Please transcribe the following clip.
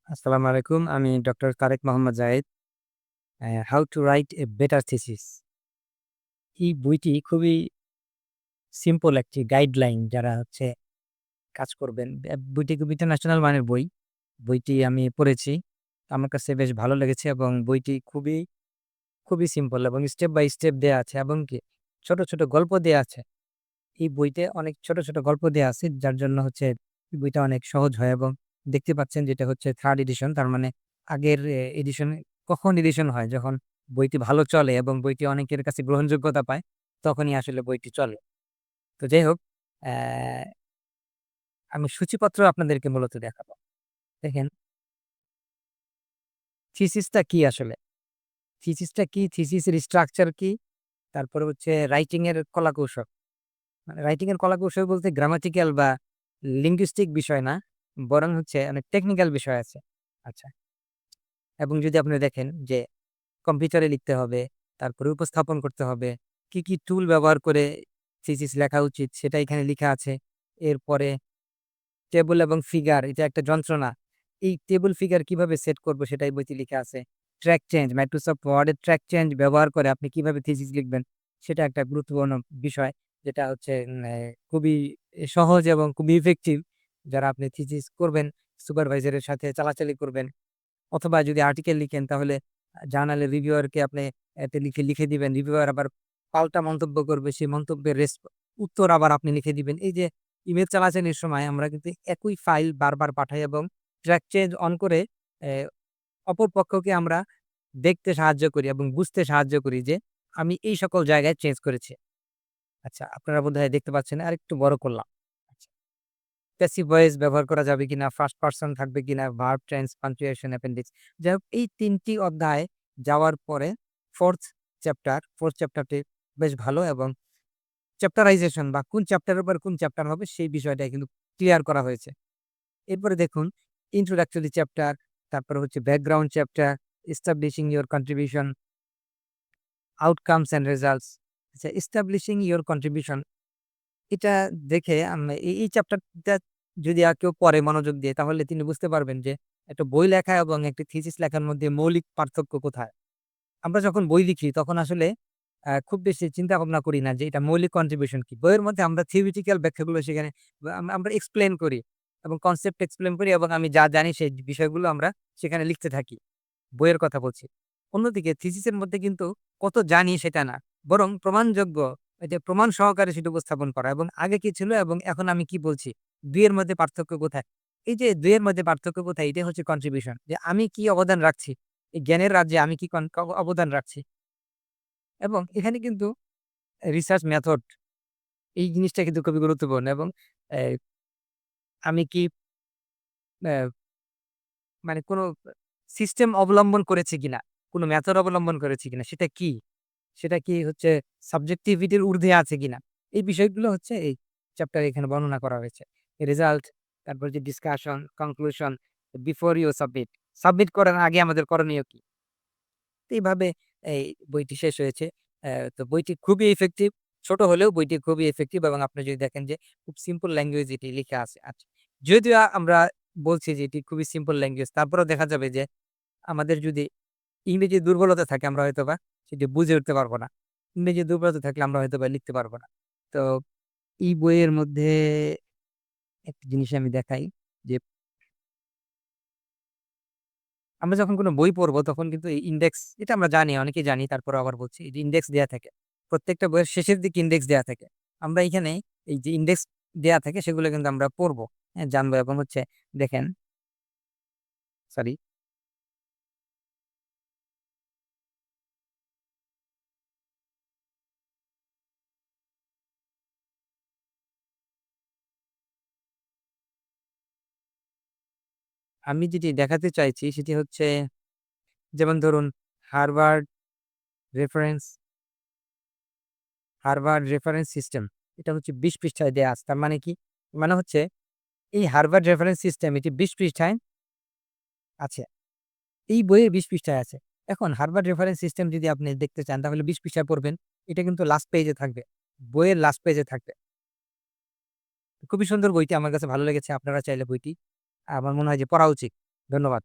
আসসালামু আলাইকুম। আমি doctor Tarek Mohammad Zayed. 'How to write a better thesis' এই বইটি খুবই সিম্পল একটি গাইডলাইন যারা কাজ করবেন। বইটি খুব ইন্টারন্যাশনাল মানের বই। বইটি আমি পড়েছি। আমার কাছে বেশ ভালো লেগেছে এবং বইটি খুবই সিম্পল এবং স্টেপ বাই স্টেপ দেয়া আছে এবং কি ছোট, ছোট গল্প দেয়া আছে। এই বইতে অনেক ছোট, ছোট গল্প দেয়া আছে যার জন্য বইটা অনেক সহজ হয় এবং দেখতে পাচ্ছেন যেটা হচ্ছে 3rd এডিশন। তার মানে আগের এডিশনে কখন এডিশন হয়? যখন বইটি ভালো চলে এবং বইটি অনেকের কাছে গ্রহণযোগ্যতা পায়, তখনই আসলে বইটি চলে। তো যাই হোক, অ্যা আমি সূচিপত্র আপনাদেরকে মূলত দেখাবো। দেখেন, থিসিসটা কি আসলে? থিসিসটা কি? থিসিসের স্ট্রাকচার কি? তারপরে হচ্ছে রাইটিং এর কলাকৌশল। মানে রাইটিং এর কলাকৌশল বলতে গ্রামাটিক্যাল বা লিঙ্গুইস্টিক বিষয় না, বরং হচ্ছে অনেক টেকনিক্যাল বিষয় আছে। আচ্ছা। এবং যদি আপনি দেখেন যে কম্পিউটারে লিখতে হবে, তারপরে উপস্থাপন করতে হবে, কি টুল ব্যবহার করে থিসিস লেখা উচিত সেটা এখানে লিখা আছে। এরপরে টেবল এবং ফিগার এটা একটা যন্ত্রণা। এই টেবল ফিগার কিভাবে সেট করব সেটাই বইতে লিখা আছে। ট্র্যাক চেঞ্জ, মাইক্রোসফট ওয়ার্ড এর ট্র্যাক চেঞ্জ ব্যবহার করে আপনি কিভাবে থিসিস লিখবেন সেটা একটা গুরুত্বপূর্ণ বিষয়। যেটা হচ্ছে খুবই সহজ এবং খুবই ইফেক্টিভ। যারা আপনি থিসিস করবেন, সুপারভাইজারের সাথে চালাচালি করবেন। অথবা যদি আর্টিকেল লিখেন তাহলে জার্নালের রিভিউয়ারকে আপনি এতে লিখে দিবেন। রিভিউয়ার আবার পাল্টা মন্তব্য করবে। সেই মন্তব্যের উত্তর আবার আপনি লিখে দিবেন। এই যে ইমেল চালাচালির সময় আমরা কিন্তু একই ফাইল বারবার পাঠাই এবং ট্র্যাক চেঞ্জ অন করে অ্যা অপর পক্ষকে আমরা দেখতে সাহায্য করি এবং বুঝতে সাহায্য করি যে আমি এই সকল জায়গায় চেঞ্জ করেছি। আচ্ছা, আপনারা বোধহয় দেখতে পাচ্ছেন। আরেকটু বড় করলাম। আচ্ছা। প্যাসিভ ভয়েস ব্যবহার করা যাবে কিনা, ফার্স্ট পারসন থাকবে কিনা, ভার্ব, টেন্স, পাংচুয়েশন, অ্যাপেন্ডিক্স। যাই হোক, এই ৩ টি অধ্যায় যাওয়ার পরে 4th চ্যাপ্টারটি বেশ ভালো এবং চ্যাপ্টারাইজেশন বা কোন চ্যাপ্টারের পর কোন চ্যাপ্টার হবে সেই বিষয়টা কিন্তু ক্লিয়ার করা হয়েছে। এরপরে দেখুন ইন্ট্রোডাক্টরি চ্যাপ্টার, তারপরে হচ্ছে background chapter, establishing your contribution, outcomes and results. আচ্ছা, এস্টাবলিশিং ইউর কন্ট্রিবিউশন এটা দেখে এই চ্যাপ্টারটা যদি কেউ পড়ে মনোযোগ দিয়ে তাহলে তিনি বুঝতে পারবেন যে একটা বই লেখা এবং একটি থিসিস লেখার মধ্যে মৌলিক পার্থক্য কোথায়। আমরা যখন বই লিখি তখন আসলে খুব বেশি চিন্তা ভাবনা করি না যে এটা মৌলিক কন্ট্রিবিউশন কি। বইয়ের মধ্যে আমরা থিওরিটিক্যাল ব্যাখ্যাগুলো সেখানে আমরা এক্সপ্লেইন করি এবং কনসেপ্ট এক্সপ্লেইন করি এবং আমি যা জানি সেই বিষয়গুলো আমরা সেখানে লিখতে থাকি। বইয়ের কথা বলছি। অন্যদিকে থিসিসের মধ্যে কিন্তু কত জানি সেটা না। বরং প্রমাণযোগ্য এই যে প্রমাণ সহকারে সেটা উপস্থাপন করা এবং আগে কি ছিল এবং এখন আমি কি বলছি, ২ এর মধ্যে পার্থক্য কোথায়? এই যে ২ এর মধ্যে পার্থক্য কোথায় এটাই হচ্ছে কন্ট্রিবিউশন। যে আমি কি অবদান রাখছি? এই জ্ঞানের রাজ্যে আমি কি অবদান রাখছি? এবং এখানে কিন্তু রিসার্চ মেথড এই জিনিসটা কিন্তু খুবই গুরুত্বপূর্ণ এবং অ্যা আমি কি অ্যা মানে কোন সিস্টেম অবলম্বন করেছি কিনা, কোন মেথড অবলম্বন করেছি কিনা, সেটা কি? সেটা কি হচ্ছে সাবজেক্টিভিটির ঊর্ধ্বে আছে কিনা? এই বিষয়গুলো হচ্ছে এই চ্যাপ্টারে এখানে বর্ণনা করা হয়েছে। রেজাল্ট, তারপর যে discussion, conclusion, before you submit. Submit করার আগে আমাদের করণীয় কি? তো এইভাবে এই বইটি শেষ হয়েছে। তো বইটি খুবই ইফেক্টিভ। ছোট হলেও বইটি খুবই ইফেক্টিভ এবং আপনি যদি দেখেন যে খুব সিম্পল ল্যাঙ্গুয়েজ এটি লিখা আছে। আচ্ছা। যদিও আমরা বলছি যে এটি খুবই সিম্পল ল্যাঙ্গুয়েজ, তারপরেও দেখা যাবে যে আমাদের যদি ইংরেজির দুর্বলতা থাকে আমরা হয়তোবা সেটি বুঝে উঠতে পারব না। ইংরেজির দুর্বলতা থাকলে আমরা হয়তোবা লিখতে পারব না। তো এই বইয়ের মধ্যে একটা জিনিস আমি দেখাই যে আমরা যখন কোনো বই পড়বো তখন কিন্তু এই ইনডেক্স এটা আমরা জানি, অনেকেই জানি তারপরেও আবার বলছি। এই যে ইনডেক্স দেয়া থাকে। প্রত্যেকটা বইয়ের শেষের দিকে ইনডেক্স দেয়া থাকে। আমরা এইখানে এই যে ইনডেক্স দেয়া থাকে সেগুলো কিন্তু আমরা পড়বো। হ্যাঁ? জানবো এবং দেখেন, সরি, আমি যেটি দেখাতে চাইছি সেটি হচ্ছে যেমন ধরুন Harvard reference Harvard reference system এটা হচ্ছে ২০ পৃষ্ঠায় দেয়া আছে। তার মানে কি? মানে হচ্ছে এই হার্ভার্ড রেফারেন্স সিস্টেম এটি ২০ পৃষ্ঠায় আছে। এই বইয়ে ২০ পৃষ্ঠায় আছে। এখন হার্ভার্ড রেফারেন্স সিস্টেম যদি আপনি দেখতে চান তাহলে ২০ পৃষ্ঠায় পড়বেন। এটা কিন্তু লাস্ট পেজে থাকবে। বইয়ের লাস্ট পেজে থাকবে। খুবই সুন্দর বইটি আমার কাছে ভালো লেগেছে। আপনারা চাইলে বইটি আমার মনে হয় যে পড়া উচিত। ধন্যবাদ।